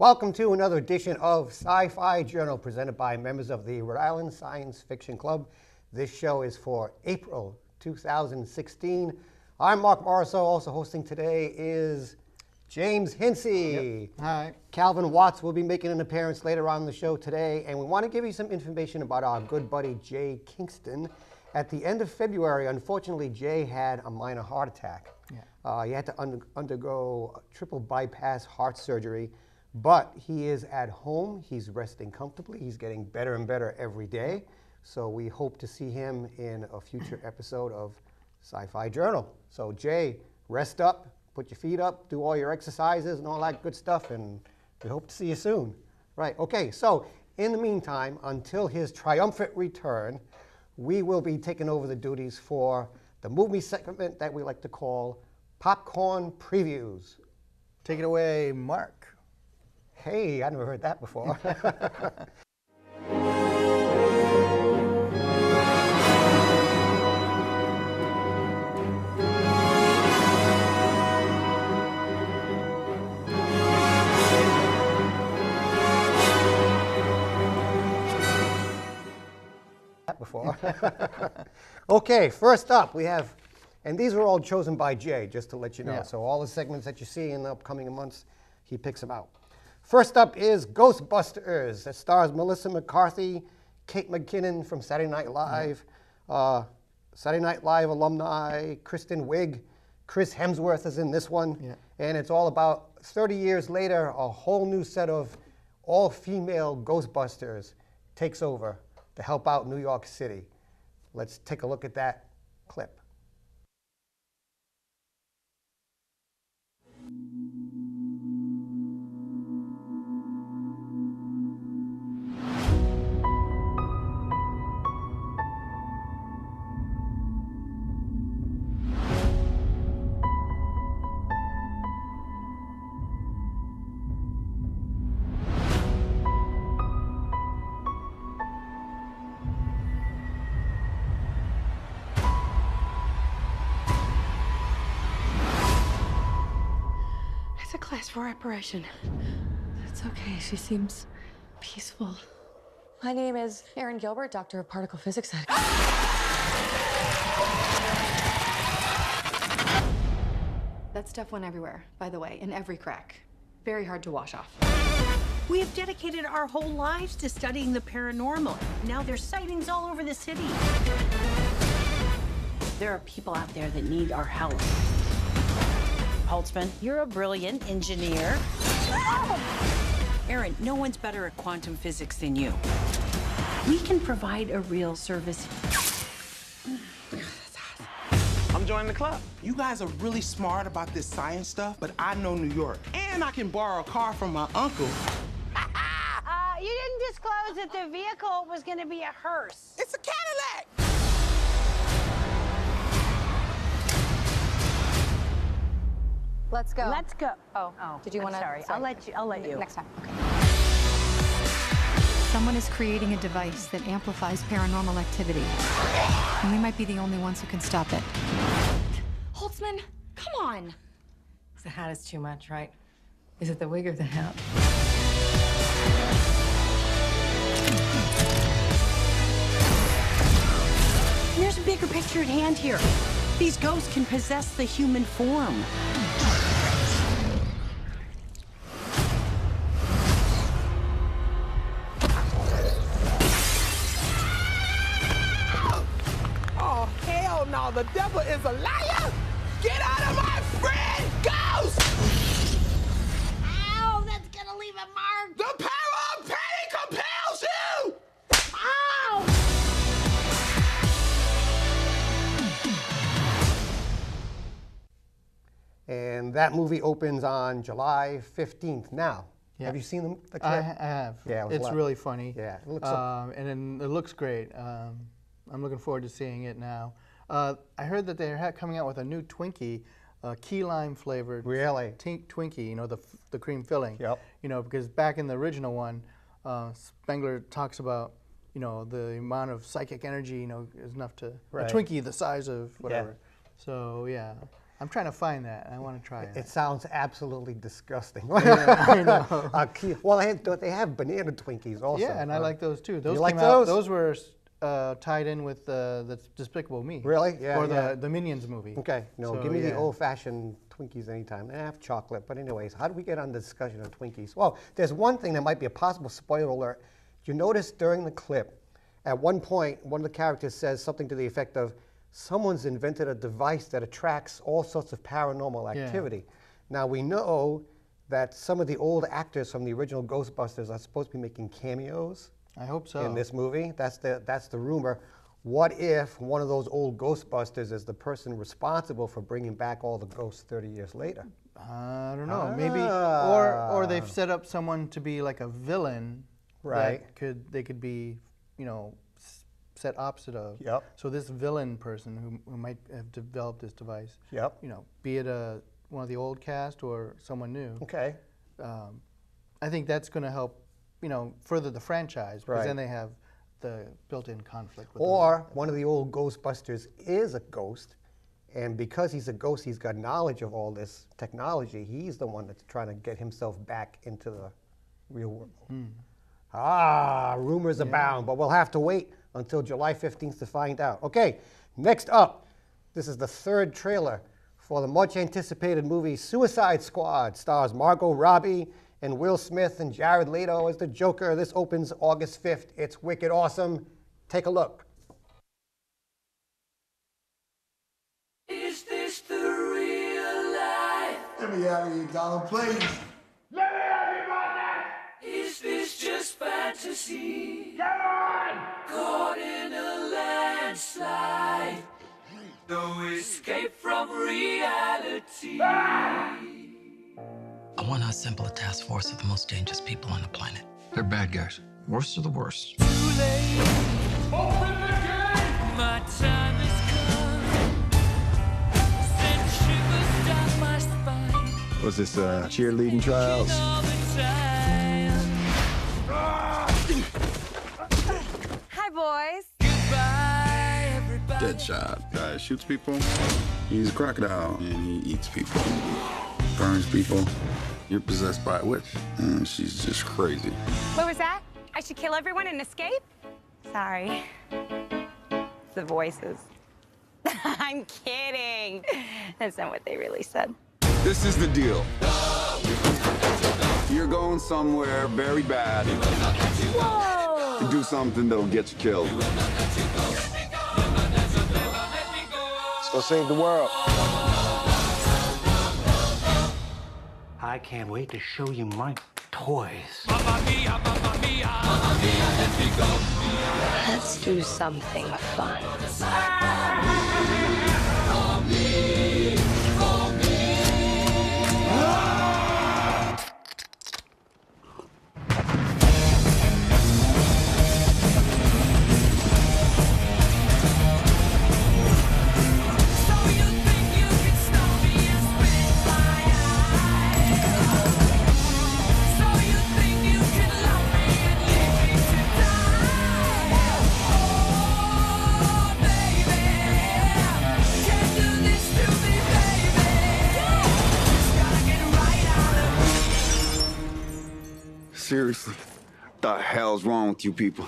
Welcome to another edition of Sci-Fi Journal presented by members of the Rhode Island Science Fiction Club. This show is for April 2016. I'm Marc Morisseau. Also hosting today is James Hinsey. Yep. Hi. Calvin Watts will be making an appearance later on in the show today, and we want to give you some information about our good buddy Jay Kingston. At the end of February, unfortunately, Jay had a minor heart attack. Yeah. He had to undergo triple bypass heart surgery, but he is at home. He's resting comfortably. He's getting better and better every day. So we hope to see him in a future episode of Sci-Fi Journal. So Jay, rest up, put your feet up, do all your exercises and all that good stuff, and we hope to see you soon. Right, okay, so in the meantime, until his triumphant return, we will be taking over the duties for the movie segment that we like to call Popcorn Previews. Take it away, Mark. Hey, I never heard that before. Okay, first up we have, and these are all chosen by Jay, just to let you know. Yeah. So all the segments that you see in the upcoming months, he picks them out. First up is Ghostbusters. That stars Melissa McCarthy, Kate McKinnon from Saturday Night Live, Saturday Night Live alumni, Kristen Wiig, Chris Hemsworth is in this one. Yeah. And it's all about 30 years later, a whole new set of all-female Ghostbusters takes over to help out New York City. Let's take a look at that clip. It's a class 4 apparition. That's okay. She seems peaceful. My name is Erin Gilbert, Doctor of Particle Physics. That stuff went everywhere, by the way, in every crack. Very hard to wash off. We have dedicated our whole lives to studying the paranormal. Now there's sightings all over the city. There are people out there that need our help. Holtzman, you're a brilliant engineer. Erin, no one's better at quantum physics than you. We can provide a real service. I'm joining the club. You guys are really smart about this science stuff, but I know New York. And I can borrow a car from my uncle. You didn't disclose that the vehicle was going to be a hearse. It's a Cadillac! Let's go. Let's go. Oh, did you I'm want to? Sorry, I'll let you. Next time. Okay. Someone is creating a device that amplifies paranormal activity. And we might be the only ones who can stop it. Holtzman, come on. The hat is too much, right? Is it the wig or the hat? There's a bigger picture at hand here. These ghosts can possess the human form. Oh, hell no, the devil is a liar! Get out of my friend, Ghost! Ow, that's gonna leave a mark. The power of pain compels you! Ow! And that movie opens on July 15th. Now, Yeah. have you seen the clip? I have. Yeah, it was it's loud. really funny. Yeah, it looks and then it looks great. I'm looking forward to seeing it now. I heard that they're coming out with a new Twinkie, key lime flavored. Really? Twinkie, you know, the cream filling. Yep. You know, because back in the original one, Spengler talks about, you know, the amount of psychic energy, you know, is enough to Right. a Twinkie the size of whatever. So yeah. I'm trying to find that. I want to try it. It sounds absolutely disgusting. Yeah, I know. Well, they have banana Twinkies also. Yeah, and I like those too. Those like came out. those? Those were tied in with the Despicable Me. Really? Yeah, Or yeah. the Minions movie. Okay, no, So, give me the yeah. old-fashioned Twinkies anytime. They have chocolate, but anyways, how do we get on the discussion of Twinkies? Well, there's one thing that might be a possible spoiler alert. You notice during the clip, at one point, one of the characters says something to the effect of, someone's invented a device that attracts all sorts of paranormal Yeah. activity. Now, we know that some of the old actors from the original Ghostbusters are supposed to be making cameos I hope so. in this movie. That's the rumor. What if one of those old Ghostbusters is the person responsible for bringing back all the ghosts 30 years later? I don't know. Maybe, Ah. or they've set up someone to be like a villain. Right. That they could be, set opposite of. Yep. So this villain person who might have developed this device. Yep. Be it one of the old cast or someone new. Okay. I think that's going to help, further the franchise because Right. then they have the built-in conflict. With Or one of the old Ghostbusters is a ghost, and because he's a ghost, he's got knowledge of all this technology. He's the one that's trying to get himself back into the real world. Rumors abound, but we'll have to wait until July 15th to find out. Okay, next up, this is the third trailer for the much anticipated movie Suicide Squad. Stars Margot Robbie and Will Smith and Jared Leto as the Joker. This opens August 5th. It's wicked awesome. Take a look. Is this the real life? Let me out of here, Donald, please. Is this just fantasy? Caught in a landslide. No escape from reality. I want to assemble a task force of the most dangerous people on the planet. They're bad guys. Worst of the worst. Too late. Open the gate. My time has come. Send shivers down my spine. Was this cheerleading trials? All the time. Hi, boys. Goodbye, everybody. Deadshot. Guy shoots people. He's a crocodile and he eats people. Burns people. You're possessed by a witch, and she's just crazy. What was that? I should kill everyone and escape? Sorry. The voices. I'm kidding. That's not what they really said. This is the deal. You're going somewhere very bad. Whoa! To do something that'll get you killed. Let's go save the world. I can't wait to show you my toys. Mamma mia, mamma mia. Mamma mia, let me go. Let's do something fun. Seriously, what the hell's wrong with you people?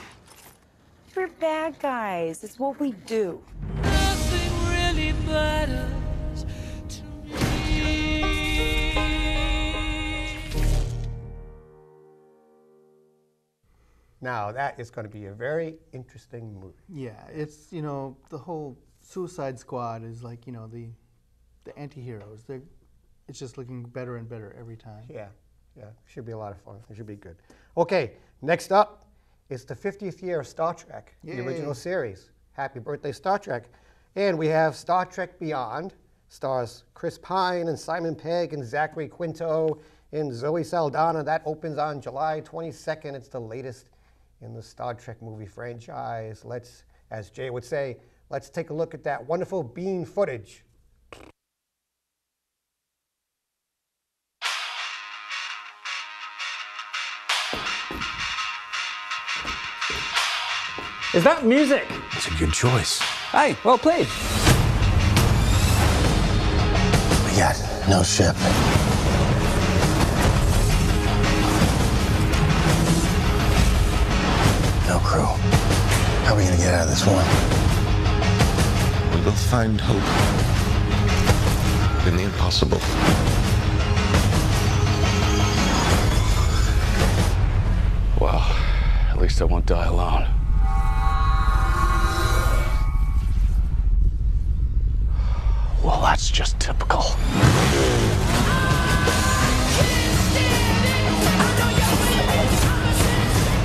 We're bad guys. It's what we do. Nothing really matters to me. Now, that is going to be a very interesting movie. Yeah, it's, the whole Suicide Squad is like, the anti-heroes. It's just looking better and better every time. Yeah, should be a lot of fun. It should be good. Okay, next up, it's the 50th year of Star Trek, the original series. Happy birthday, Star Trek. And we have Star Trek Beyond, stars Chris Pine and Simon Pegg and Zachary Quinto and Zoe Saldana. That opens on July 22nd. It's the latest in the Star Trek movie franchise. Let's, as Jay would say, let's take a look at that wonderful bean footage. Is that music? It's a good choice. Hey, well played. No ship. No crew. How are we gonna get out of this one? We will find hope in the impossible. Well, at least I won't die alone. Well, that's just typical.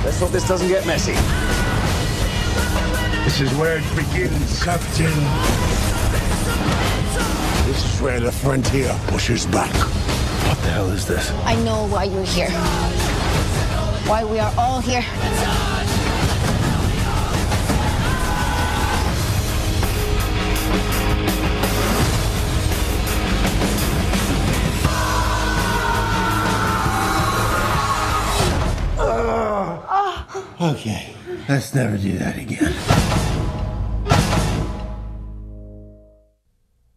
Let's hope this doesn't get messy. This is where it begins, Captain. This is where the frontier pushes back. What the hell is this? I know why you're here. Why we are all here. Okay, let's never do that again.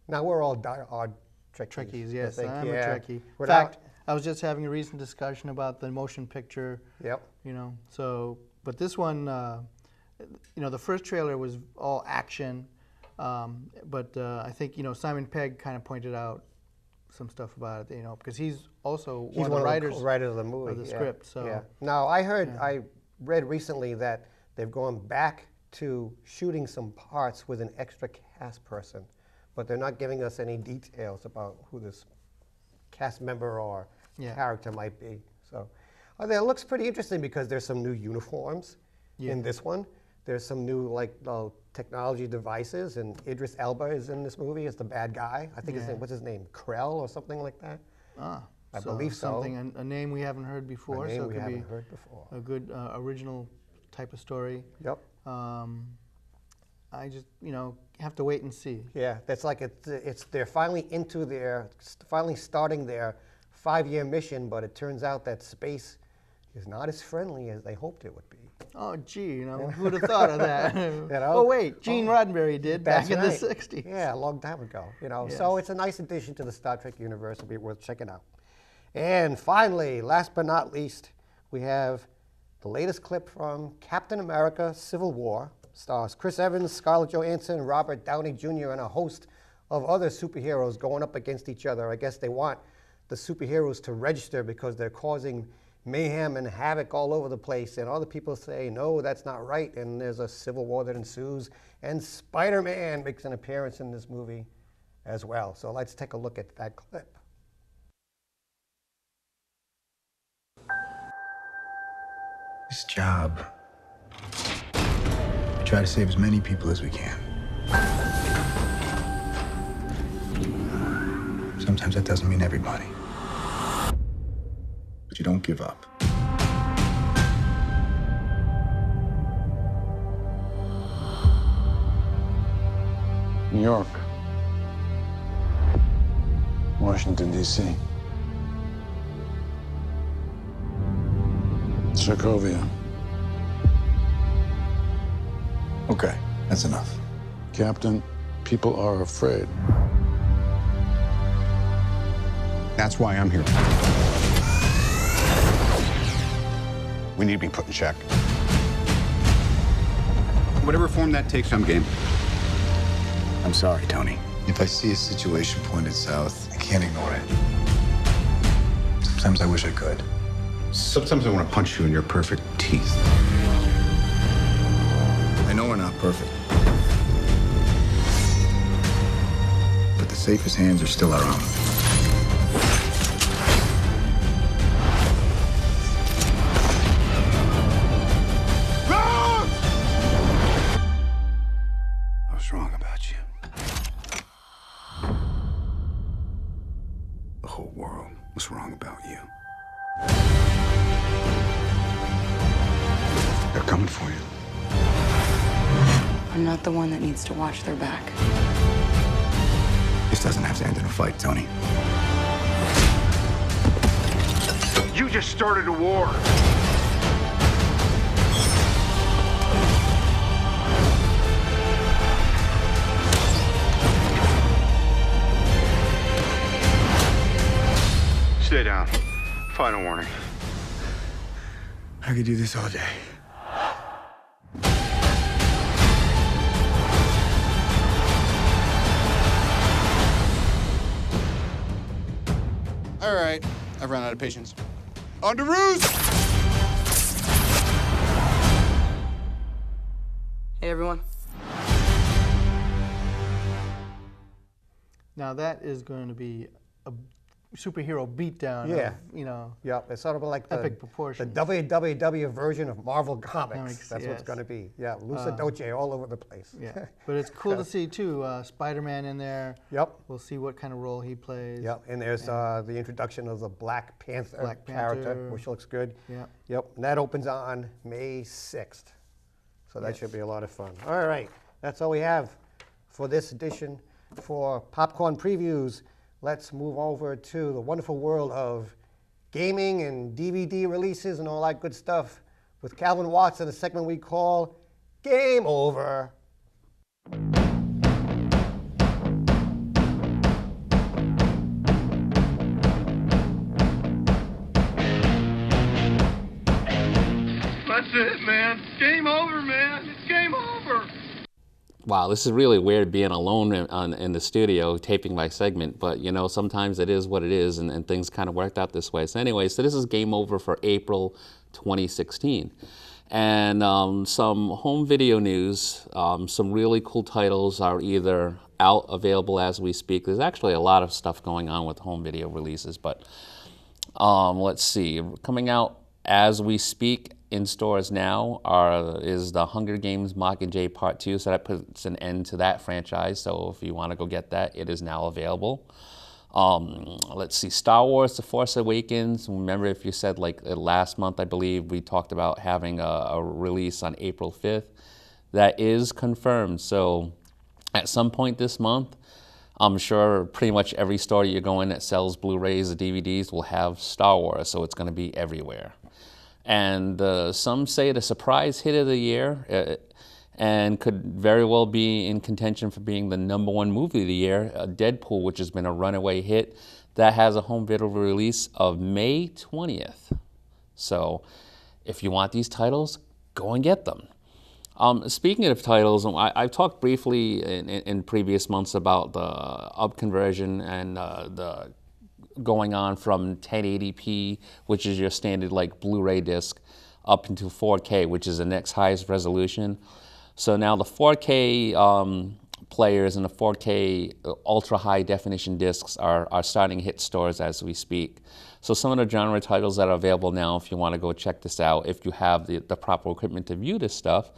Now we're all odd Trekkies, yes, I'm a yeah. Trekkie. In Without- fact, I was just having a recent discussion about the motion picture. Yep. You know, so, but this one, you know, the first trailer was all action, but I think, you know, Simon Pegg kind of pointed out some stuff about it, you know, because he's also He's one of the writers of the movie. of the yeah. script. So, yeah. Now I read recently that they've gone back to shooting some parts with an extra cast person, but they're not giving us any details about who this cast member or character might be. So it looks pretty interesting because there's some new uniforms in this one. There's some new technology devices, and Idris Elba is in this movie as the bad guy. I think his name, what's his name, Krell or something like that. I believe so. Something, a name we haven't heard before. A name so we it could haven't be heard before. a good original type of story. Yep. I just, you know, have to wait and see. Yeah, that's like they're finally finally starting their 5-year mission, but it turns out that space is not as friendly as they hoped it would be. Oh, gee, you know, who would have thought of that? You know? Oh, wait, Gene Roddenberry did back in the right. 60s. Yeah, a long time ago. You know, Yes. so it's a nice addition to the Star Trek universe. It'll be worth checking out. And finally, last but not least, we have the latest clip from Captain America: Civil War. Stars Chris Evans, Scarlett Johansson, Robert Downey Jr., and a host of other superheroes going up against each other. I guess they want the superheroes to register because they're causing mayhem and havoc all over the place. And other people say, no, that's not right. And there's a civil war that ensues. And Spider-Man makes an appearance in this movie as well. So let's take a look at that clip. This job, we try to save as many people as we can. Sometimes that doesn't mean everybody. But you don't give up. New York. Washington, D.C. Sokovia. Okay, that's enough. Captain, people are afraid. That's why I'm here. We need to be put in check. Whatever form that takes, I'm game. I'm sorry, Tony. If I see a situation pointed south, I can't ignore it. Sometimes I wish I could. Sometimes I want to punch you in your perfect teeth. I know we're not perfect. But the safest hands are still our own. I was wrong about you. The whole world was wrong about you. They're coming for you. I'm not the one that needs to watch their back. This doesn't have to end in a fight, Tony. You just started a war. Stay down. Final warning. I could do this all day. All right, I've run out of patience. On to roost! Hey, everyone. Now that is going to be a superhero beatdown. Yeah. Of, you know. Yep, it's sort of like the, epic proportions. the WWW version of Marvel Comics. Comics, That's what it's yes. going to be. Yeah, Lucidoce all over the place. Yeah, but it's cool to see too. Spider-Man in there. Yep. We'll see what kind of role he plays. Yep, and there's the introduction of the Black Panther character, Panther. which looks good. Yeah. Yep, and that opens on May 6th. So that should be a lot of fun. All right, that's all we have for this edition for Popcorn Previews. Let's move over to the wonderful world of gaming and DVD releases and all that good stuff with Calvin Watts in a segment we call Game Over. That's it, man. Game over, man. It's game over. Wow, this is really weird being alone in the studio taping my segment, but you know, sometimes it is what it is, and things kind of worked out this way. So anyway, so this is Game Over for April 2016. And some home video news, some really cool titles are either out, available as we speak. There's actually a lot of stuff going on with home video releases, but let's see, coming out as we speak in stores now is the Hunger Games Mockingjay Part 2, so that puts an end to that franchise. So if you want to go get that, it is now available. Let's see, Star Wars The Force Awakens. Remember, if you said like last month, I believe, we talked about having a release on April 5th. That is confirmed. So at some point this month, I'm sure pretty much every store you go in that sells Blu-rays or DVDs will have Star Wars, so it's going to be everywhere. And some say the surprise hit of the year and could very well be in contention for being the #1 movie of the year, Deadpool, which has been a runaway hit. That has a home video release of May 20th. So if you want these titles, go and get them. Speaking of titles, I've talked briefly in previous months about the upconversion and the going on from 1080p, which is your standard like Blu-ray disc, up into 4K, which is the next highest resolution. So now the 4K players and the 4K ultra high definition discs are starting to hit stores as we speak. So some of the genre titles that are available now, if you want to go check this out, if you have the proper equipment to view this stuff,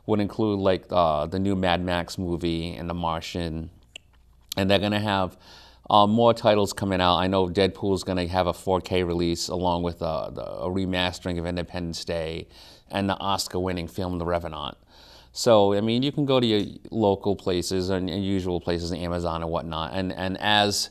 would include like the new Mad Max movie and The Martian. And they're going to have more titles coming out. I know Deadpool is going to have a 4K release along with a remastering of Independence Day and the Oscar-winning film The Revenant. So, I mean, you can go to your local places and usual places, Amazon and whatnot, and as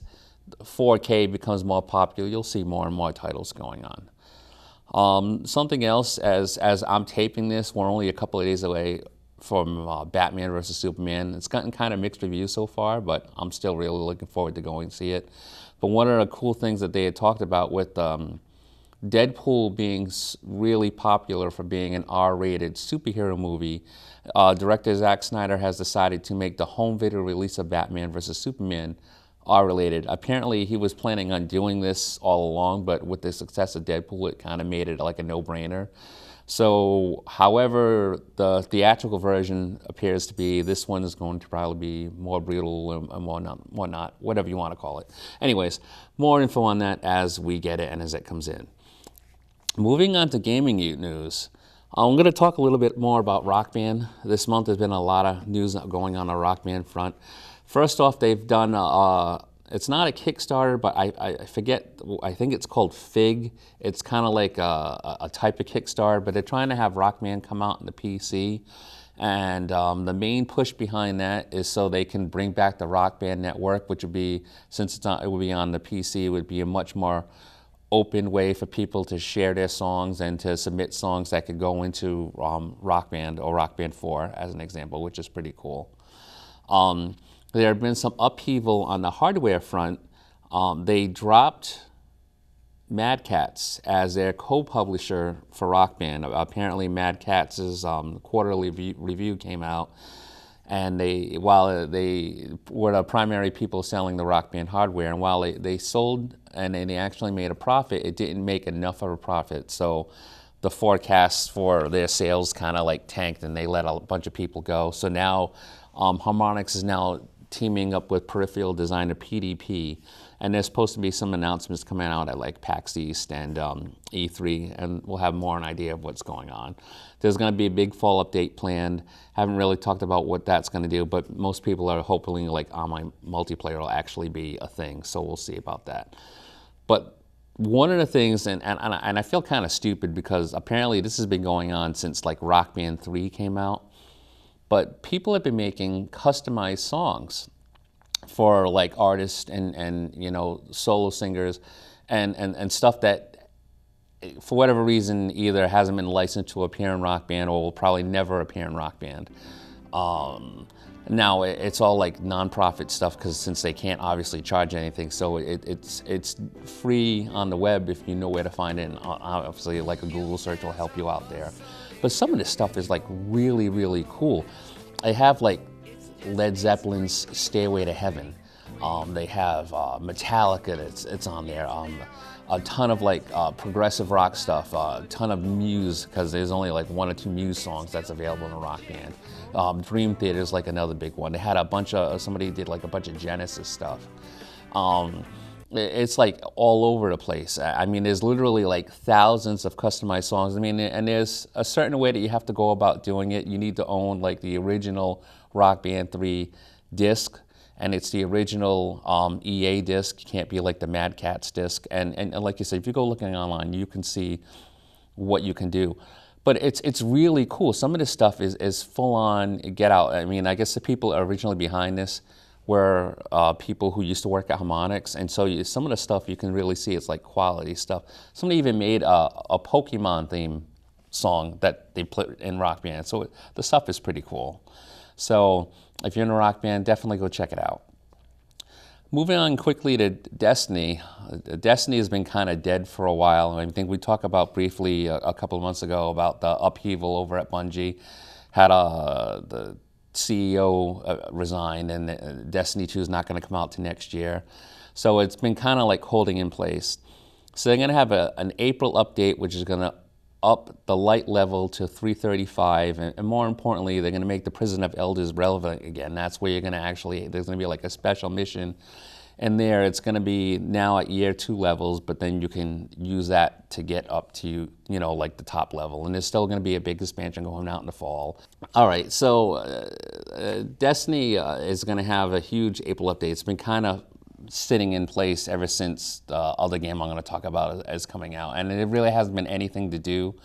4K becomes more popular, you'll see more and more titles going on. Something else, as I'm taping this, we're only a couple of days away from Batman vs. Superman. It's gotten kind of mixed reviews so far, but I'm still really looking forward to going to see it. But one of the cool things that they had talked about with Deadpool being really popular for being an R-rated superhero movie, director Zack Snyder has decided to make the home video release of Batman vs. Superman R-related. Apparently he was planning on doing this all along, but with the success of Deadpool, it kind of made it like a no-brainer. So, however, the theatrical version appears to be, this one is going to probably be more brutal and whatnot, whatever you want to call it. Anyways, more info on that as we get it and as it comes in. Moving on to gaming news, I'm going to talk a little bit more about Rock Band. This month there's been a lot of news going on the Rock Band front. First off, they've done it's not a Kickstarter, but I forget, I think it's called FIG. It's kind of like a type of Kickstarter, but they're trying to have Rock Band come out in the PC. And the main push behind that is so they can bring back the Rock Band network, which would be, since it will be on the PC, it would be a much more open way for people to share their songs and to submit songs that could go into Rock Band or Rock Band 4, as an example, which is pretty cool. There have been some upheaval on the hardware front. They dropped Mad Catz as their co-publisher for Rock Band. Apparently, Mad Catz's quarterly review came out, and while they were the primary people selling the Rock Band hardware, and while they sold and they actually made a profit, it didn't make enough of a profit. So the forecasts for their sales kind of like tanked, and they let a bunch of people go. So now Harmonix is now teaming up with peripheral designer PDP, and there's supposed to be some announcements coming out at like PAX East and E3, and we'll have more an idea of what's going on. There's going to be a big fall update planned. Haven't really talked about what that's going to do, but most people are hoping like online multiplayer will actually be a thing, so we'll see about that. But one of the things, and I feel kind of stupid because apparently this has been going on since like Rock Band 3 came out, but people have been making customized songs for like artists and you know, solo singers and stuff that for whatever reason either hasn't been licensed to appear in Rock Band or will probably never appear in Rock Band. Now it's all like non-profit stuff because since they can't obviously charge anything, so it's free on the web if you know where to find it, and obviously like a Google search will help you out there. But some of this stuff is like really, really cool. I have like Led Zeppelin's Stairway to Heaven. They have Metallica, it's on there. A ton of like progressive rock stuff, a ton of Muse, because there's only like 1 or 2 Muse songs that's available in a Rock Band. Dream Theater is like another big one. They had a bunch of, somebody did like a bunch of Genesis stuff. It's like all over the place. I mean, there's literally like thousands of customized songs. I mean, and there's a certain way that you have to go about doing it. You need to own like the original Rock Band 3 disc, and it's the original EA disc. You can't be like the Mad Catz disc. And like you said, if you go looking online, you can see what you can do. But it's really cool. Some of this stuff is full on get out. I mean, I guess the people originally behind this were people who used to work at Harmonix, and so some of the stuff you can really see it's like quality stuff. Somebody even made a Pokemon theme song that they put in Rock Band. So the stuff is pretty cool. So if you're in a Rock Band, definitely go check it out. Moving on quickly to Destiny. Destiny has been kind of dead for a while. I think we talked about briefly a couple of months ago about the upheaval over at Bungie. Had the CEO resigned, and Destiny 2 is not going to come out to next year. So it's been kind of like holding in place. So they're going to have an April update, which is going to up the light level to 335, and more importantly, they're going to make the Prison of Elders relevant again. That's where you're going to actually, there's going to be like a special mission, and there it's going to be now at year 2 levels, but then you can use that to get up to, you know, like the top level, and there's still going to be a big expansion going out in the fall. All right, so Destiny is going to have a huge April update. It's been kind of sitting in place ever since the other game I'm going to talk about is coming out, and it really hasn't been anything to do.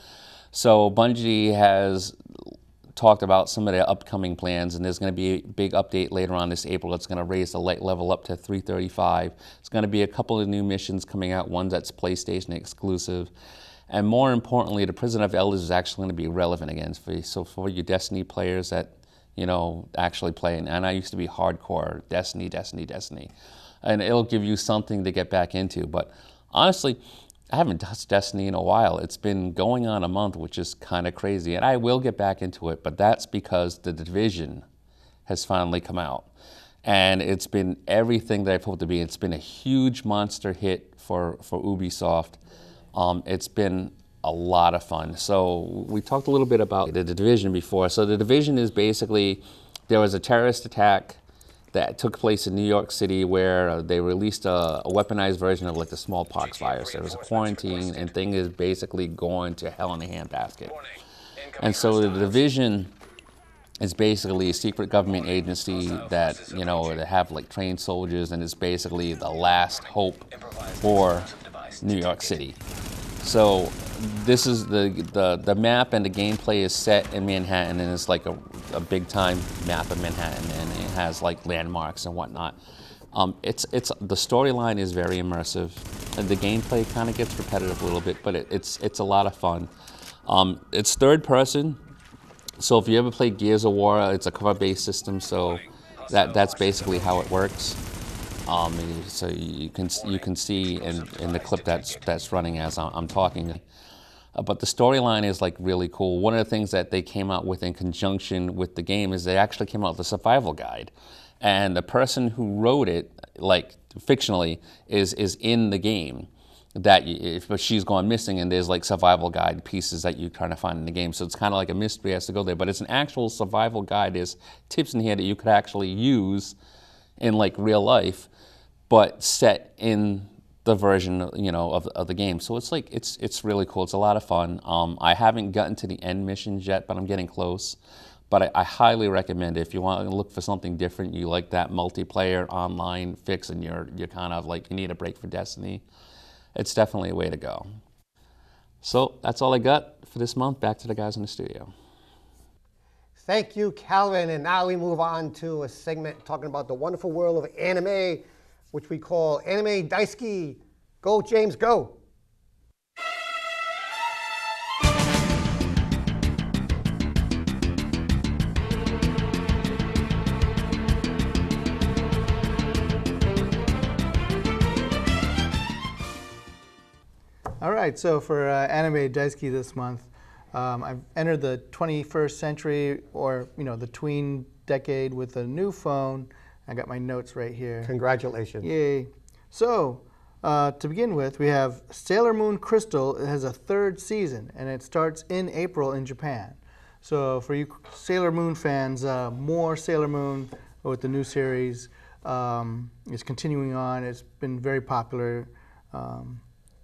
So Bungie has talked about some of their upcoming plans, and there's going to be a big update later on this April that's going to raise the light level up to 335. It's going to be a couple of new missions coming out, one that's PlayStation exclusive, and more importantly, the Prison of Elders is actually going to be relevant again for you Destiny players that, you know, actually play. And I used to be hardcore Destiny. And it'll give you something to get back into. But honestly, I haven't touched Destiny in a while. It's been going on a month, which is kind of crazy. And I will get back into it, but that's because The Division has finally come out. And it's been everything that I've hoped to be. It's been a huge monster hit for Ubisoft. It's been a lot of fun. So we talked a little bit about The Division before. So The Division is basically, there was a terrorist attack that took place in New York City where they released a weaponized version of like the smallpox virus. There was a quarantine, and thing is basically going to hell in a handbasket. And so The Division is basically a secret government agency that, you know, they have like trained soldiers, and it's basically the last hope for New York City. So this is the map, and the gameplay is set in Manhattan, and it's like a big time map of Manhattan, and it has like landmarks and whatnot. It's the storyline is very immersive, and the gameplay kind of gets repetitive a little bit, but it's a lot of fun. It's third person, so if you ever played Gears of War, it's a cover-based system, so that's basically how it works. So you can see in the clip that's running as I'm talking. But the storyline is like really cool. One of the things that they came out with in conjunction with the game is they actually came out with a survival guide, and the person who wrote it, like fictionally, is in the game. But she's gone missing, and there's like survival guide pieces that you're trying to find in the game. So it's kind of like a mystery as to go there. But it's an actual survival guide. There's tips in here that you could actually use in like real life, but set in the version of the game. So it's like it's really cool. It's a lot of fun. I haven't gotten to the end missions yet, but I'm getting close. But I highly recommend it if you want to look for something different. You like that multiplayer online fix, and you're kind of like you need a break for Destiny. It's definitely a way to go. So that's all I got for this month. Back to the guys in the studio. Thank you, Calvin. And now we move on to a segment talking about the wonderful world of anime, which we call Anime Daisuki. Go, James, go. All right, so for Anime Daisuki this month, I've entered the 21st century, or the tween decade, with a new phone. I got my notes right here. Congratulations. Yay. So, to begin with, we have Sailor Moon Crystal. It has a 3rd season, and it starts in April in Japan. So for you Sailor Moon fans, more Sailor Moon with the new series is continuing on. It's been very popular.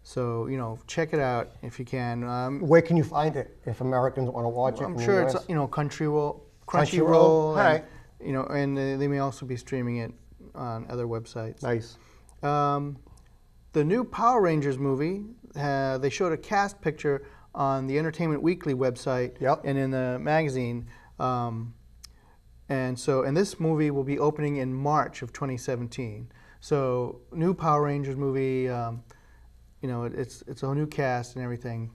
So, check it out if you can. Where can you find it if Americans want to watch it? I'm sure it's, Crunchyroll. All right. And they may also be streaming it on other websites. Nice. The new Power Rangers movie, they showed a cast picture on the Entertainment Weekly website and in the magazine. And this movie will be opening in March of 2017. So, new Power Rangers movie. It's a new cast and everything,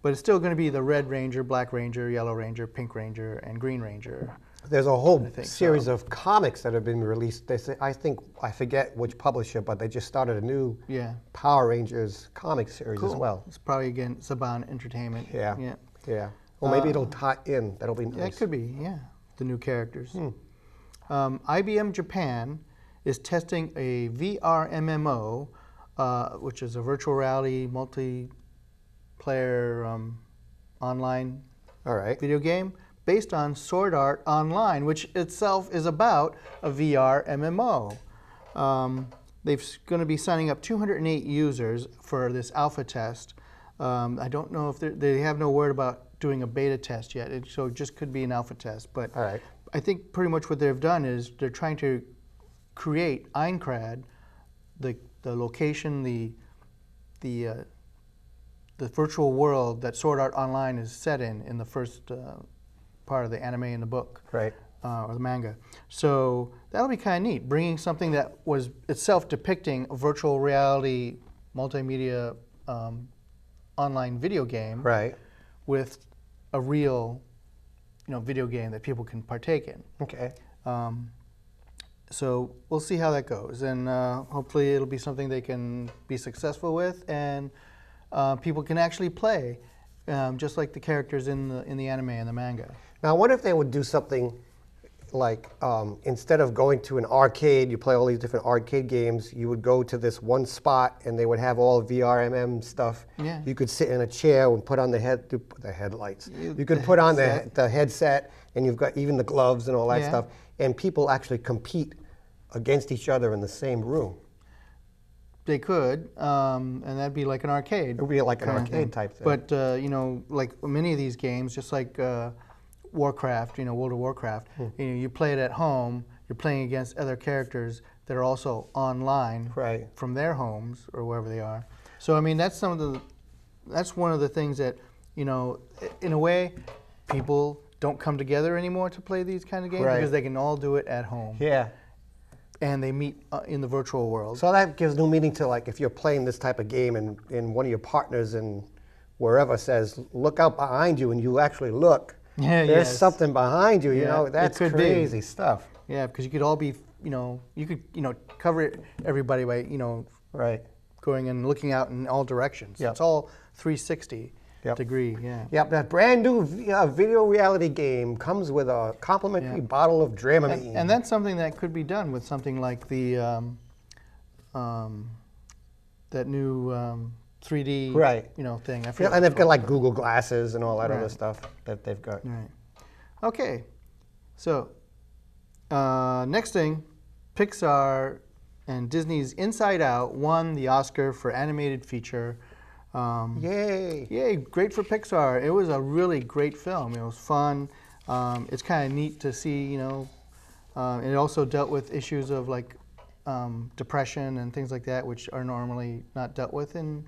but it's still going to be the Red Ranger, Black Ranger, Yellow Ranger, Pink Ranger, and Green Ranger. There's a whole series of comics that have been released. I forget which publisher, but they just started a new Power Rangers comic series as well. It's probably, again, Saban Entertainment. Yeah. Well, maybe it'll tie in. That'll be nice. Yeah, it could be, the new characters. IBM Japan is testing a VR MMO, which is a virtual reality multiplayer online video game based on Sword Art Online, which itself is about a VR MMO. They're going to be signing up 208 users for this alpha test. I don't know if they have no word about doing a beta test yet, so it just could be an alpha test. But I think pretty much what they've done is they're trying to create Aincrad, the location, the virtual world that Sword Art Online is set in the first part of the anime and the book, or the manga. So that'll be kind of neat, bringing something that was itself depicting a virtual reality multimedia online video game, with a real, video game that people can partake in. Okay. So we'll see how that goes, and hopefully it'll be something they can be successful with, and people can actually play, just like the characters in the anime and the manga. Now, what if they would do something like instead of going to an arcade, you play all these different arcade games, you would go to this one spot, and they would have all VRMM stuff. Yeah. You could sit in a chair and put on the headlights. You could put on the headset, and you've got even the gloves and all that stuff. And people actually compete against each other in the same room. They could, and that'd be like an arcade. It would be like an arcade type thing. But like many of these games, just like Warcraft, World of Warcraft, you play it at home. You're playing against other characters that are also online from their homes or wherever they are. So I mean, that's one of the things that in a way, people don't come together anymore to play these kind of games because they can all do it at home. Yeah. And they meet in the virtual world. So that gives new meaning to, like, if you're playing this type of game and one of your partners and wherever says, look out behind you, and you actually look, there's something behind you, that's crazy stuff. Yeah, because you could all be you could cover everybody by right, going and looking out in all directions. Yep. It's all 360 Yep. degree. Yeah. Yep, that brand new video reality game comes with a complimentary bottle of Dramamine. And that's something that could be done with something like the that new 3D thing. I forget and they've got like Google Glasses and all that other stuff that they've got. Right. Okay. So next thing, Pixar and Disney's Inside Out won the Oscar for animated feature. Yay! Yay! Great for Pixar. It was a really great film. It was fun. It's kind of neat to see. It also dealt with issues of like depression and things like that, which are normally not dealt with in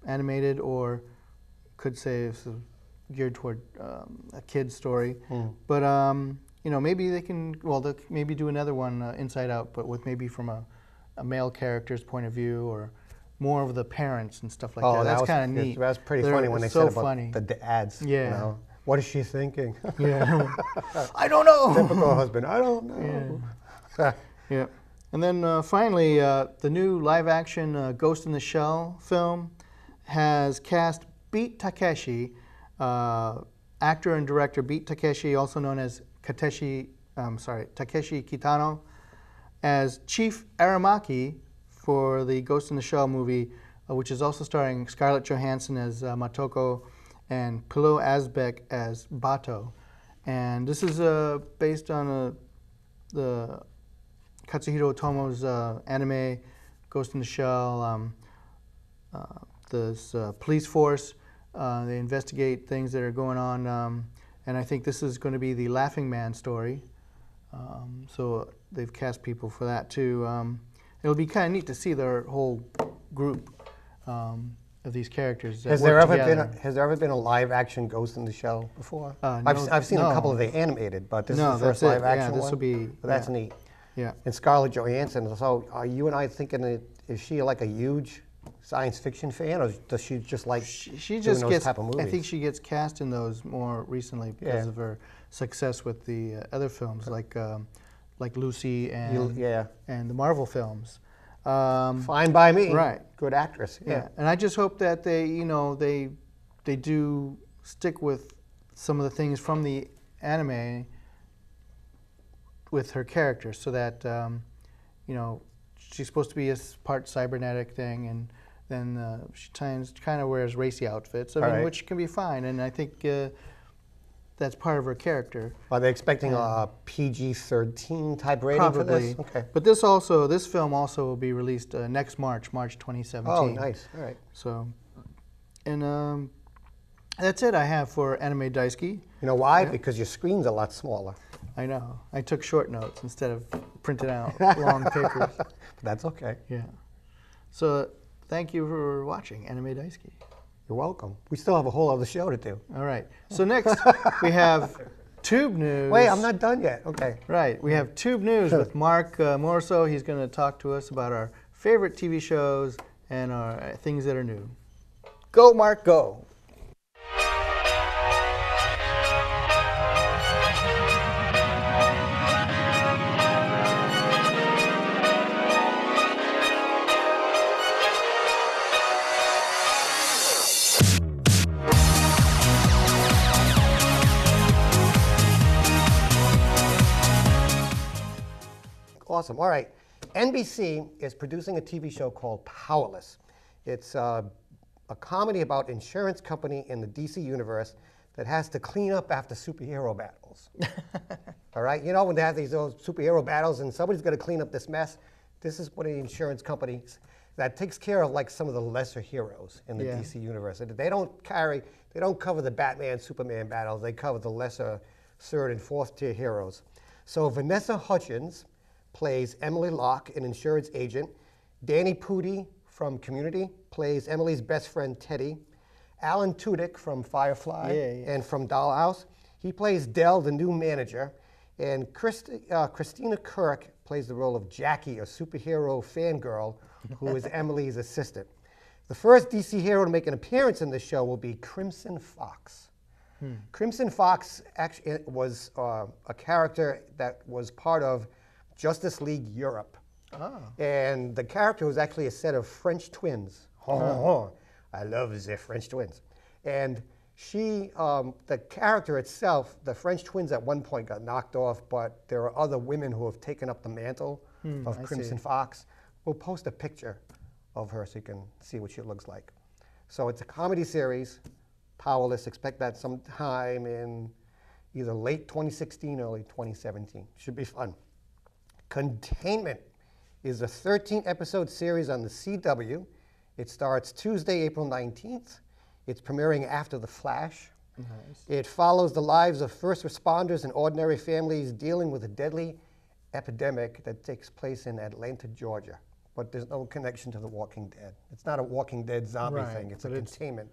animated, or could say it's geared toward a kid's story. But maybe they can. Well, they'll maybe do another one, Inside Out, but with maybe from a male character's point of view, or more of the parents and stuff like that. That's kind of neat. That was pretty funny when they said about the dads. Yeah. What is she thinking? Yeah. I don't know. Typical husband. I don't know. Yeah. And then finally, the new live-action Ghost in the Shell film has cast Beat Takeshi, actor and director Beat Takeshi, also known as Takeshi Kitano, as Chief Aramaki for the Ghost in the Shell movie, which is also starring Scarlett Johansson as Matoko and Pilo Asbæk as Bato. And this is based on the Katsuhiro Otomo's anime Ghost in the Shell. This police force, they investigate things that are going on, and I think this is going to be the Laughing Man story. So they've cast people for that too. It'll be kind of neat to see their whole group of these characters. Has there ever been a live action Ghost in the Shell before? No, I've seen a couple of the animated, but this is the first live action one. This will be. But that's neat. Yeah. And Scarlett Johansson. So, are you and I thinking that is she like a huge science fiction fan, or does she just like she doing just those gets? type of movies? I think she gets cast in those more recently because of her success with the other films like Lucy and the Marvel films. Fine by me. Right. Good actress. Yeah. And I just hope that they do stick with some of the things from the anime with her character, so that she's supposed to be a part cybernetic thing, and then she kind of wears racy outfits. I mean, which can be fine, and I think that's part of her character. Are they expecting a PG-13 type rating probably for this? Okay. But this film also will be released next March 2017. Oh, nice. All right. So, and that's it I have for Anime Daisuki. You know why? Because your screen's a lot smaller. I know. I took short notes instead of printed out long papers. That's okay. Yeah. So thank you for watching Anime Daisuki. You're welcome. We still have a whole other show to do. All right. So next we have Toob News. Wait, I'm not done yet. Okay. Right. We have Toob News with Marc Morisseau. He's going to talk to us about our favorite TV shows and our things that are new. Go, Marc, go. Awesome. All right. NBC is producing a TV show called Powerless. It's a comedy about an insurance company in the DC universe that has to clean up after superhero battles. All right? You know when they have those superhero battles and somebody's got to clean up this mess? This is one of the insurance companies that takes care of like some of the lesser heroes in the DC universe. They don't cover the Batman, Superman battles. They cover the lesser third and fourth tier heroes. So Vanessa Hudgens plays Emily Locke, an insurance agent. Danny Pudi from Community plays Emily's best friend, Teddy. Alan Tudyk from Firefly and from Dollhouse, he plays Dell, the new manager. And Christina Kirk plays the role of Jackie, a superhero fangirl who is Emily's assistant. The first DC hero to make an appearance in this show will be Crimson Fox. Crimson Fox actually was a character that was part of Justice League Europe. Oh. And the character was actually a set of French twins. I love the French twins. And she, the character itself, the French twins at one point got knocked off, but there are other women who have taken up the mantle of I Crimson see. Fox. We'll post a picture of her so you can see what she looks like. So it's a comedy series, Powerless. Expect that sometime in either late 2016 or early 2017. Should be fun. Containment is a 13-episode series on the CW. It starts Tuesday, April 19th. It's premiering after The Flash. Nice. It follows the lives of first responders and ordinary families dealing with a deadly epidemic that takes place in Atlanta, Georgia. But there's no connection to The Walking Dead. It's not a Walking Dead zombie Right, thing. It's a but it's- containment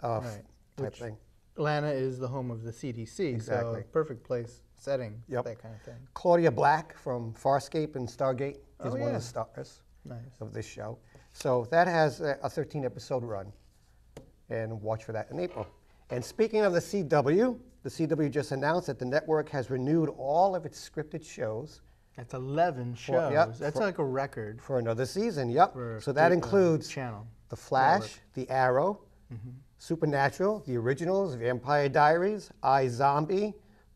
Right. type Which thing. Atlanta is the home of the CDC, Exactly. so perfect place, setting, Yep. that kind of thing. Claudia Black from Farscape and Stargate is one of yeah. the stars Nice. of this show. So that has a 13-episode run, and watch for that in April. And speaking of the CW just announced that the network has renewed all of its scripted shows. That's 11 For- shows. yep, That's for- like a record. For another season, yep. For So that the, includes channel. The Flash, Network. The Arrow, Supernatural, The Originals, Vampire Diaries, iZombie,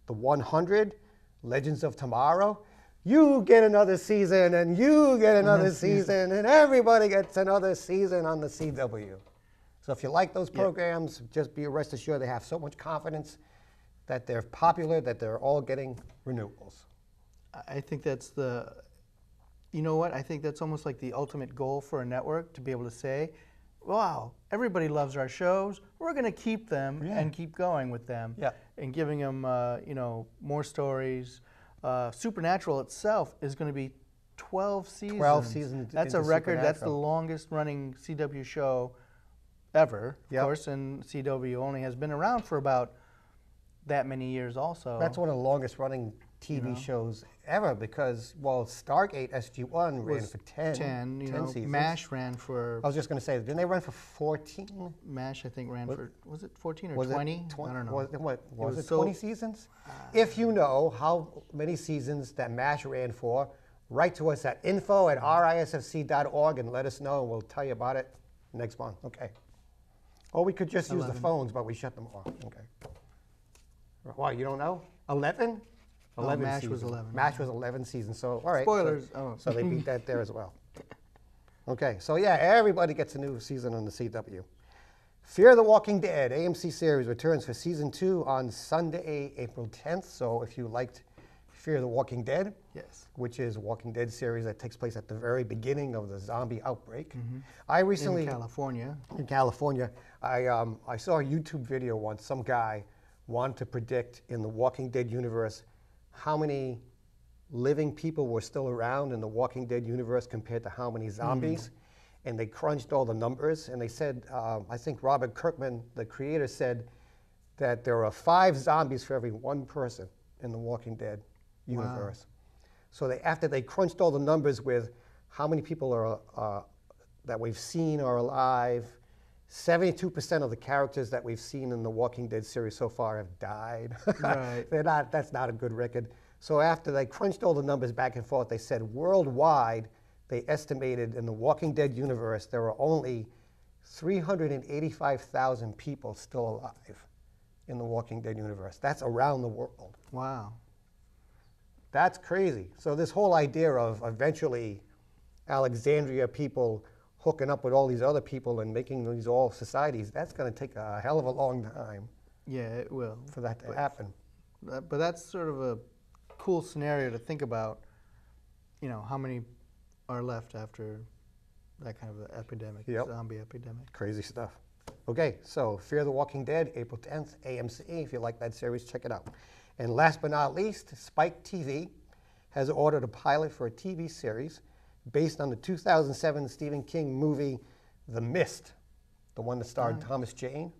The 100, Legends of Tomorrow. You get another season, and you get another season, and everybody gets another season on the CW. So if you like those programs, just be rest assured they have so much confidence that they're popular that they're all getting renewals. I think that's the, you know what? I think that's almost like the ultimate goal for a network, to be able to say, wow, everybody loves our shows. We're going to keep them and keep going with them, and giving them, more stories. Supernatural itself is going to be 12 seasons. 12 seasons That's a into record. That's the Supernatural. longest running CW show ever, of Yep. course, and CW only has been around for about that many years also. That's one of the longest running TV shows ever because, well, Stargate SG-1 ran Was for 10 seasons. MASH ran for... I was just going to say, didn't they run for 14? MASH, I think, ran for, was it 14 or Was 20? It I don't know. Was it so- 20 seasons? If you know how many seasons that MASH ran for, write to us at info@risfc.org and let us know, and we'll tell you about it next month. Okay. Or we could just use the 11. phones, but we shut them off. Okay. Why, you don't know? 11? No, 11 MASH was seasons. 11. MASH was 11 seasons, so all right. Spoilers. So they beat that there as well. Okay, so yeah, everybody gets a new season on the CW. Fear the Walking Dead AMC series returns for season 2 on Sunday, April 10th. So if you liked Fear the Walking Dead, which is a Walking Dead series that takes place at the very beginning of the zombie outbreak. I recently in California. In California, I saw a YouTube video once. Some guy wanted to predict in the Walking Dead universe how many living people were still around in the Walking Dead universe compared to how many zombies. And they crunched all the numbers, and they said, I think Robert Kirkman, the creator, said that there are 5 zombies for every 1 person in the Walking Dead universe. So after they crunched all the numbers with how many people are that we've seen are alive, 72% of the characters that we've seen in the Walking Dead series so far have died. Right. That's not a good record. So after they crunched all the numbers back and forth, they said worldwide, they estimated in the Walking Dead universe, there are only 385,000 people still alive in the Walking Dead universe. That's around the world. Wow. That's crazy. So this whole idea of eventually Alexandria people hooking up with all these other people and making these all societies, that's going to take a hell of a long time. Yeah, it will. For that to happen. But that's sort of a cool scenario to think about, how many are left after that kind of an epidemic, zombie epidemic. Crazy stuff. Okay, so Fear the Walking Dead, April 10th, AMC. If you like that series, check it out. And last but not least, Spike TV has ordered a pilot for a TV series based on the 2007 Stephen King movie, The Mist, the one that starred Thomas Jane.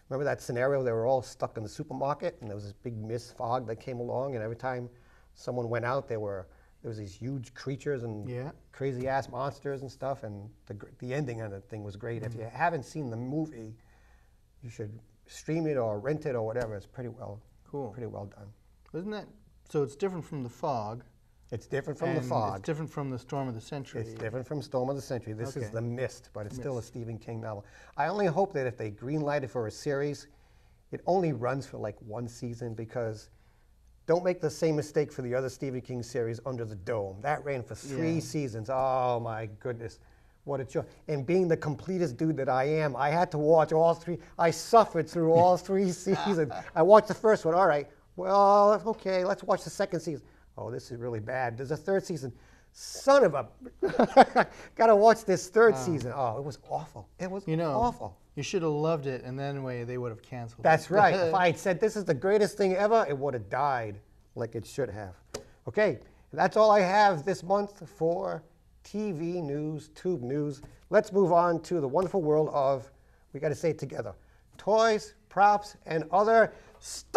Remember that scenario? They were all stuck in the supermarket, and there was this big mist fog that came along, and every time someone went out, there was these huge creatures and crazy-ass monsters and stuff, and the ending of the thing was great. If you haven't seen the movie, you should stream it or rent it or whatever. It's pretty well done. Isn't that, so it's different from The Fog, It's different from The And Fog. It's different from The Storm of the Century. It's different from Storm of the Century. This is Okay. The Mist, but it's still a Mist. Stephen King novel. I only hope that if they greenlight it for a series, it only runs for like one season, because don't make the same mistake for the other Stephen King series, Under the Dome. That ran for 3 seasons. Oh my goodness. What a joy. And being the completest dude that I am, I had to watch all 3. I suffered through all 3 seasons. I watched the first one. All right, well, okay, let's watch the second season. Oh, this is really bad. There's a 3rd season. Son of a... Got to watch this 3rd season. Oh, it was awful. It was awful. You should have loved it, and then they would have canceled That's it. right. If I had said this is the greatest thing ever, it would have died like it should have. Okay, that's all I have this month for TV news, Tube news. Let's move on to the wonderful world of, we got to say it together, toys, props, and other stuff.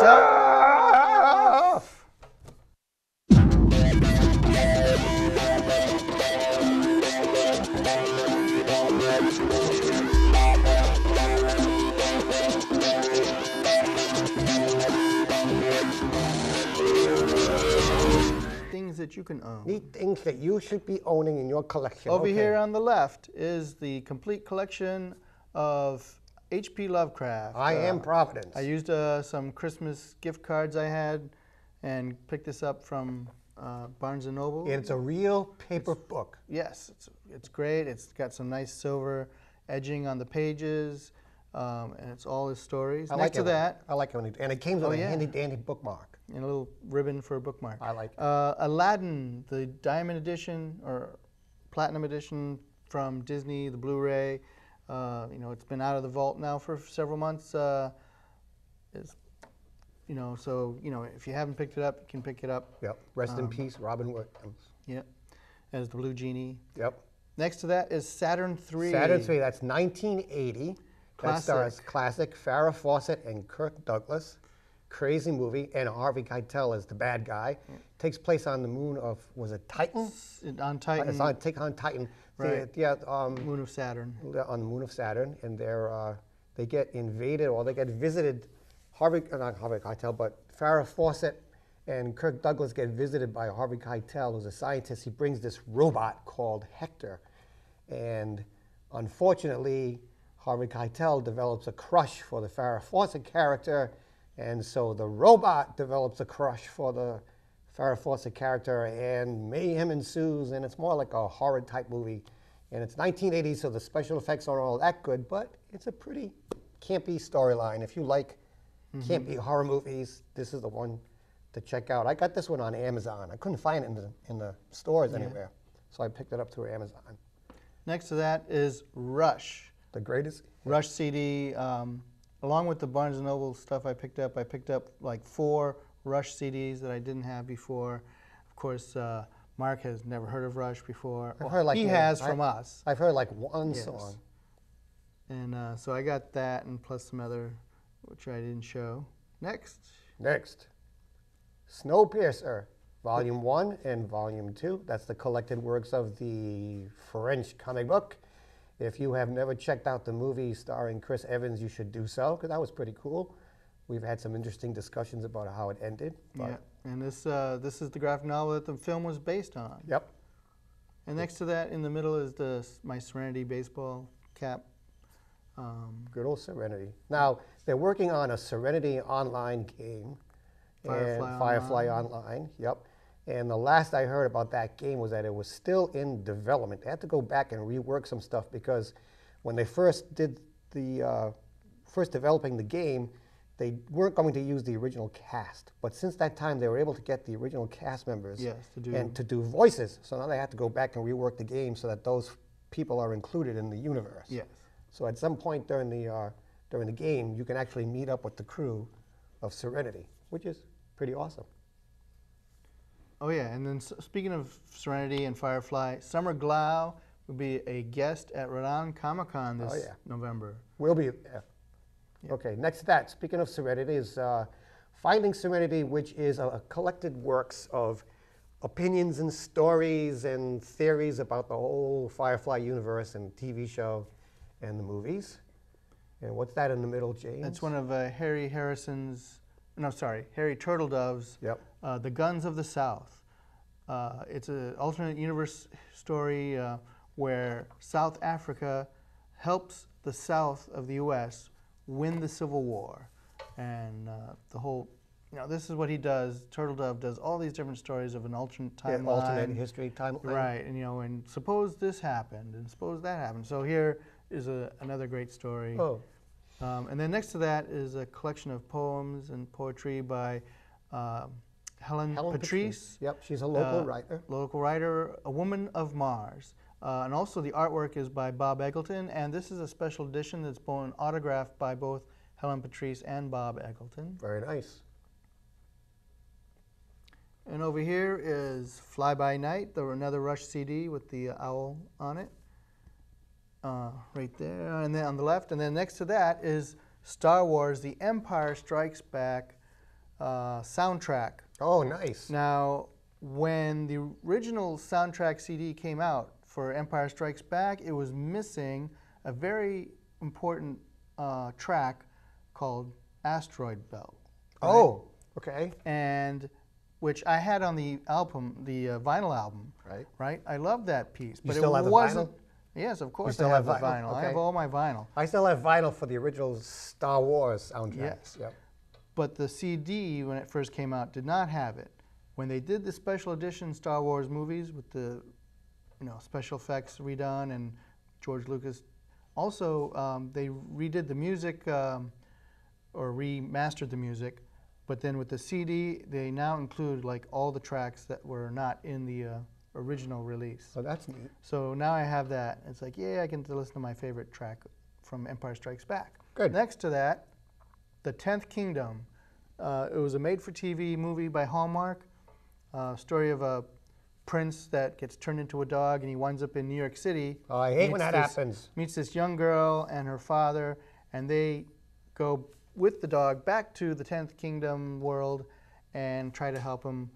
Things that you can own. Neat things that you should be owning in your collection. Over Okay. here on the left is the complete collection of H.P. Lovecraft. I am Providence. I used some Christmas gift cards I had and picked this up from Barnes & Noble. And it's a real paper book. Yes, it's great. It's got some nice silver edging on the pages, and it's all his stories. Next to that, I like it, and it came with a handy dandy bookmark. And a little ribbon for a bookmark. I like it. Aladdin, the Diamond Edition or Platinum Edition from Disney, the Blu-ray. It's been out of the vault now for several months. So if you haven't picked it up, you can pick it up. Yep. Rest in peace, Robin Williams. Yep. As the Blue Genie. Yep. Next to that is Saturn III. Saturn III. That's 1980. That stars classic Farrah Fawcett and Kirk Douglas. Crazy movie, and Harvey Keitel is the bad guy. Takes place on the moon of, was it Titan? On Titan. It's on Titan. Right. Moon of Saturn. On the moon of Saturn, and they get invaded, or they get visited. Not Harvey Keitel, but Farrah Fawcett and Kirk Douglas get visited by Harvey Keitel, who's a scientist. He brings this robot called Hector, and unfortunately, Harvey Keitel develops a crush for the Farrah Fawcett character. And so the robot develops a crush for the Farrah Fawcett character, and mayhem ensues, and it's more like a horror type movie. And it's 1980, so the special effects aren't all that good, but it's a pretty campy storyline. If you like campy horror movies, this is the one to check out. I got this one on Amazon. I couldn't find it in the stores anywhere, so I picked it up through Amazon. Next to that is Rush. The greatest? Rush CD. Along with the Barnes & Noble stuff I picked up like 4 Rush CDs that I didn't have before. Of course, Marc has never heard of Rush before. He has from us. I've heard like one song. And so I got that, and plus some other, which I didn't show. Next, Snowpiercer, Volume 1 and Volume 2. That's the collected works of the French comic book. If you have never checked out the movie starring Chris Evans, you should do so, because that was pretty cool. We've had some interesting discussions about how it ended. Yeah, and this is the graphic novel that the film was based on. Yep. And next to that, in the middle, is my Serenity baseball cap. Good old Serenity. Now, they're working on a Serenity online game. Firefly Online. Yep. And the last I heard about that game was that it was still in development. They had to go back and rework some stuff, because when they first did developing the game, they weren't going to use the original cast. But since that time, they were able to get the original cast members to do voices. So now they have to go back and rework the game so that those people are included in the universe. Yes. So at some point during the game, you can actually meet up with the crew of Serenity, which is pretty awesome. Oh yeah, and then speaking of Serenity and Firefly, Summer Glau will be a guest at Rhode Island Comic-Con this November. We'll be there. Yep. Okay, next to that, speaking of Serenity, is Finding Serenity, which is a collected works of opinions and stories and theories about the whole Firefly universe and TV show and the movies. And what's that in the middle, James? That's one of Harry Turtledove's The Guns of the South. It's an alternate universe story where South Africa helps the south of the U.S. win the Civil War. And the whole, this is what he does. Turtle Dove does all these different stories of an alternate timeline. Yeah, alternate history timeline. Right, and and suppose this happened, and suppose that happened. So here is another great story. Oh. And then next to that is a collection of poems and poetry by Helen Patrice. Yep, she's a local writer. Local writer, A Woman of Mars. And also the artwork is by Bob Eggleton, and this is a special edition that's been autographed by both Helen Patrice and Bob Eggleton. Very nice. And over here is Fly By Night, another Rush CD with the owl on it. Right there, and then on the left. And then next to that is Star Wars, The Empire Strikes Back soundtrack. Oh, nice. Now, when the original soundtrack CD came out for Empire Strikes Back, it was missing a very important track called Asteroid Belt. Right? Oh, okay. And which I had on the album, the vinyl album. Right. Right. I love that piece, but still it have the wasn't. vinyl? Yes, of course. You still I have the have vinyl. I have okay. all my vinyl. I still have vinyl for the original Star Wars soundtrack. Yes. Yep. But the CD, when it first came out, did not have it. When they did the special edition Star Wars movies with the, special effects redone, and George Lucas, also they redid the music or remastered the music. But then with the CD, they now include like all the tracks that were not in the original release. Oh, that's neat. So now I have that. It's like, I can listen to my favorite track from Empire Strikes Back. Good. Next to that, The 10th Kingdom. It was a made-for-TV movie by Hallmark. Story of a prince that gets turned into a dog, and he winds up in New York City. Oh, I hate when that happens. Meets this young girl and her father, and they go with the dog back to the 10th Kingdom world and try to help him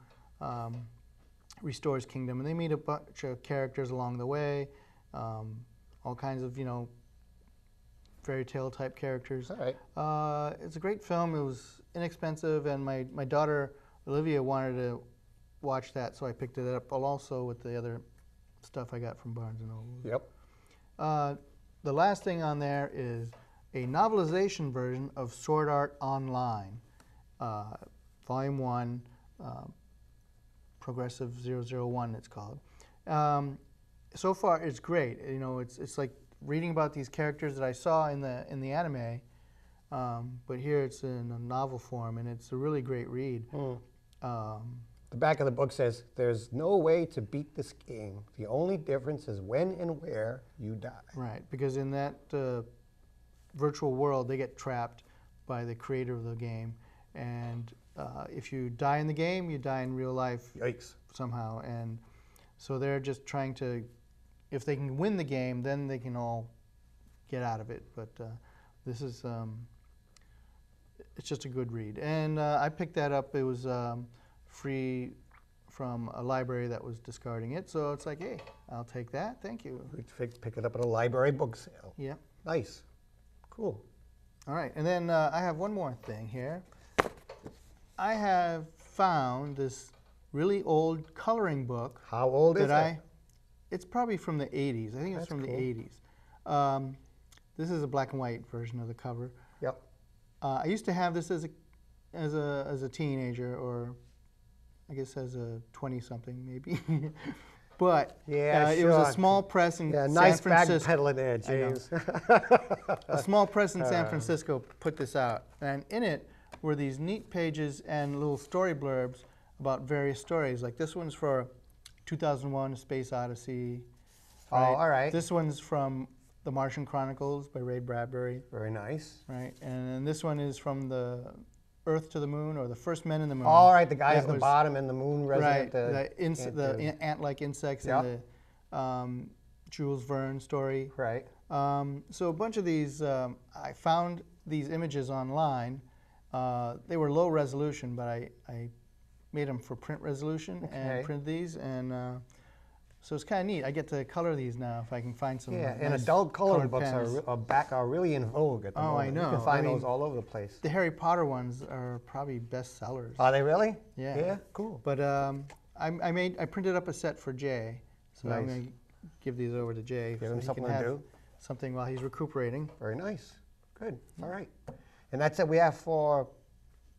restore his kingdom. And they meet a bunch of characters along the way, all kinds of, fairy tale type characters. All right. It's a great film. It was inexpensive, and my daughter Olivia wanted to watch that, so I picked it up, also with the other stuff I got from Barnes & Noble. Yep. The last thing on there is a novelization version of Sword Art Online, Volume 1, Progressive 001 it's called. So far it's great. It's like reading about these characters that I saw in the anime, but here it's in a novel form, and it's a really great read. The back of the book says, "There's no way to beat this game. The only difference is when and where you die." Right, because in that virtual world, they get trapped by the creator of the game, and if you die in the game, you die in real life. Yikes. Somehow, and so they're just trying to, if they can win the game, then they can all get out of it. But this is, it's just a good read. And I picked that up. It was free from a library that was discarding it. So it's like, hey, I'll take that. Thank you. Pick it up at a library book sale. Yeah. Nice. Cool. All right. And then I have one more thing here. I have found this really old coloring book. How old is it? It's probably from the 80s. I think it's from the 80s. This is a black and white version of the cover. Yep. I used to have this as a teenager, or I guess as a 20-something maybe. But it was a small press in San nice Francisco. Back pedaling there, James. A small press in San Francisco put this out, and in it were these neat pages and little story blurbs about various stories. Like this one's for 2001: A Space Odyssey. Right? Oh, all right. This one's from The Martian Chronicles by Ray Bradbury. Very nice. Right, and then this one is from the Earth to the Moon, or the First Men in the Moon. All right, the guys at the bottom in the moon resident. Right, the ant-like insects in the Jules Verne story. Right. So a bunch of these, I found these images online. They were low resolution, but I made them for print resolution and printed these, and so it's kind of neat. I get to color these now if I can find some. Yeah, nice and adult coloring books pens. are really in vogue at the moment. I know. You can find those all over the place. The Harry Potter ones are probably bestsellers. Are they really? Yeah. Yeah, cool. But I printed up a set for Jay, so I'm Nice. going to give these over to Jay. Give so him he something can to have do. something while he's recuperating. Very nice. Good. All right. And that's it we have for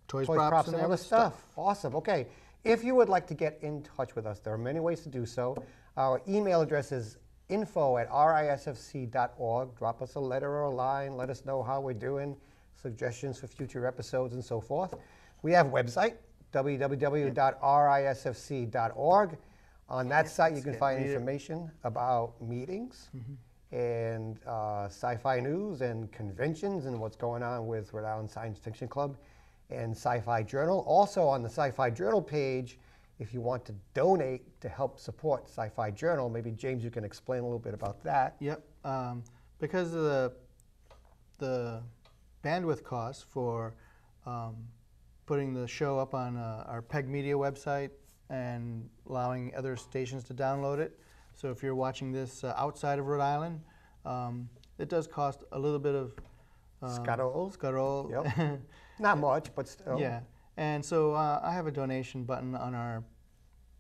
Toys, props, and other stuff. Awesome. Okay. If you would like to get in touch with us, there are many ways to do so. Our email address is info@risfc.org. Drop us a letter or a line. Let us know how we're doing, suggestions for future episodes, and so forth. We have a website, www.risfc.org. On that site, you can find information about meetings and sci-fi news and conventions and what's going on with Rhode Island Science Fiction Club and Sci-Fi Journal. Also on the Sci-Fi Journal page, if you want to donate to help support Sci-Fi Journal, maybe James, you can explain a little bit about that. Yep. Because of the bandwidth costs for putting the show up on our PEG Media website and allowing other stations to download it. So if you're watching this outside of Rhode Island, it does cost a little bit of scuttle. Yep. Not much, but still. Yeah. And so I have a donation button on our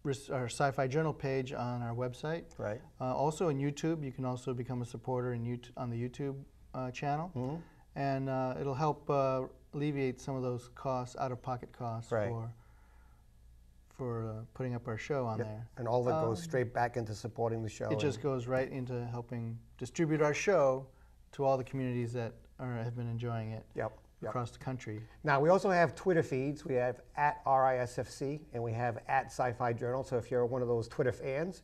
Sci-Fi Journal page on our website. Right. Also in YouTube, you can also become a supporter on the YouTube channel. And it'll help alleviate some of those costs, out-of-pocket costs for putting up our show on there. And all that goes straight back into supporting the show. It just goes right into helping distribute our show to all the communities that have been enjoying it across the country. Now, we also have Twitter feeds. We have @RISFC and we have @Sci-Fi Journal. So if you're one of those Twitter fans,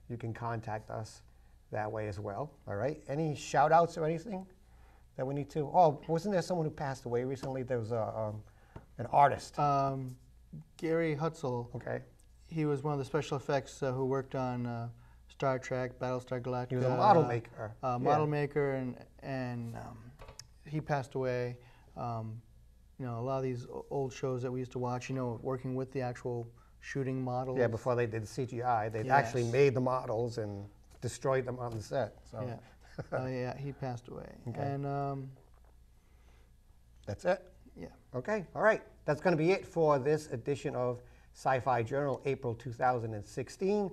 you can contact us that way as well. All right. Any shout outs or anything that we need to? Oh, wasn't there someone who passed away recently? There was an artist. Gary Hutzel. Okay. He was one of the special effects who worked on Star Trek, Battlestar Galactica. He was a model maker. Model maker, and he passed away. You know, a lot of these old shows that we used to watch, you know, working with the actual shooting models. Yeah, before they did CGI, they actually made the models and destroyed them on the set. So. Yeah, he passed away. Okay. And that's it? Yeah. Okay, all right. That's going to be it for this edition of Sci-Fi Journal, April 2016.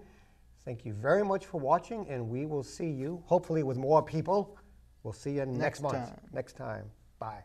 Thank you very much for watching, and we will see you, hopefully with more people. We'll see you next month. Next time. Bye.